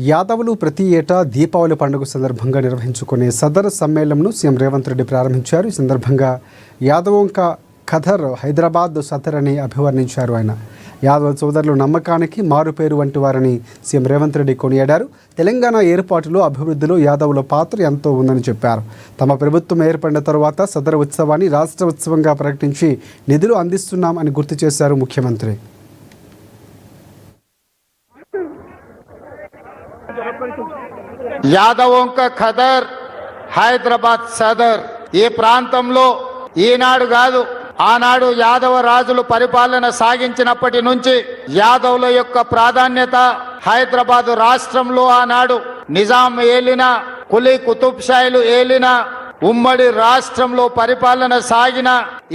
యాదవులు ప్రతి ఏటా దీపావళి పండుగ సందర్భంగా నిర్వహించుకునే సదర్ సమ్మేళనంను సీఎం రేవంత్ రెడ్డి ప్రారంభించారు. ఈ సందర్భంగా యాదవంక ఖదర్ హైదరాబాద్ సదర్ అని అభివర్ణించారు. ఆయన యాదవ సోదరులు నమ్మకానికి మారుపేరు వంటి వారని సీఎం రేవంత్ రెడ్డి కొనియాడారు. తెలంగాణ ఏర్పాటులో అభివృద్ధిలో యాదవుల పాత్ర ఎంతో ఉందని చెప్పారు. తమ ప్రభుత్వం ఏర్పడిన తరువాత సదర్ ఉత్సవాన్ని రాష్ట్ర ఉత్సవంగా ప్రకటించి నిధులు అందిస్తున్నామని గుర్తు చేశారు ముఖ్యమంత్రి. యాదవంక ఖదర్ హైదరాబాద్ సదర్ ఈ ప్రాంతంలో ఈనాడు కాదు ఆనాడు యాదవ రాజులు పరిపాలన సాగించినప్పటి నుంచి యాదవుల యొక్క ప్రాధాన్యత హైదరాబాద్ రాష్ట్రంలో ఆనాడు నిజాం ఏలిన కులీ కుతుబ్ షాయిలు ఏలిన ఉమ్మడి రాష్ట్రంలో పరిపాలన సాగిన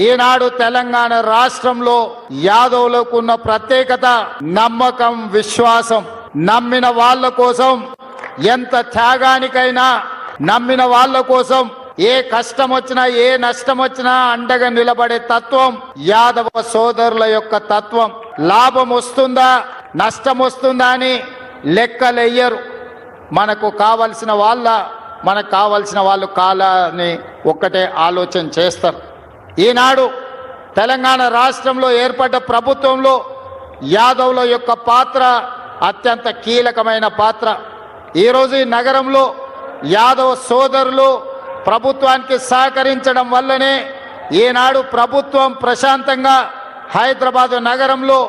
ఈనాడు తెలంగాణ రాష్ట్రంలో యాదవులకు ఉన్న ప్రత్యేకత నమ్మకం, విశ్వాసం. నమ్మిన వాళ్ళ కోసం ఎంత త్యాగానికైనా, నమ్మిన వాళ్ళ కోసం ఏ కష్టం వచ్చినా ఏ నష్టం వచ్చినా అండగా నిలబడే తత్వం యాదవ సోదరుల యొక్క తత్వం. లాభం వస్తుందా నష్టం వస్తుందా అని లెక్కలెయ్యరు. మనకు కావలసిన వాళ్ళు కాలని ఒక్కటే ఆలోచన చేస్తారు. ఈనాడు తెలంగాణ రాష్ట్రంలో ఏర్పడ్డ ప్రభుత్వంలో యాదవుల యొక్క పాత్ర అత్యంత కీలకమైన పాత్ర. ఈరోజు ఈ నగరంలో యాదవ సోదరులు ప్రభుత్వానికి సహకరించడం వల్లనే ఈనాడు ప్రభుత్వం ప్రశాంతంగా హైదరాబాద్ నగరంలో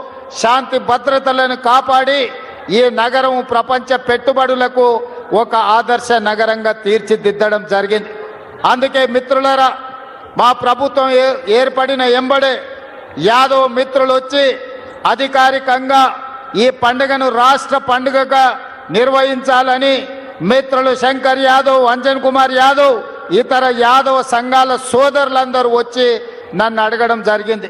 శాంతి భద్రతలను కాపాడి ఈ నగరం ప్రపంచ పెట్టుబడులకు ఒక ఆదర్శ నగరంగా తీర్చిదిద్దడం జరిగింది. అందుకే మిత్రులారా, మా ప్రభుత్వం ఏర్పడిన ఎంబడే యాదవ్ మిత్రులు వచ్చి అధికారికంగా ఈ పండుగను రాష్ట్ర పండుగగా నిర్వహించాలని మిత్రులు శంకర్ యాదవ్, అంజన్ కుమార్ యాదవ్, ఇతర యాదవ సంఘాల సోదరులందరూ వచ్చి నన్ను అడగడం జరిగింది.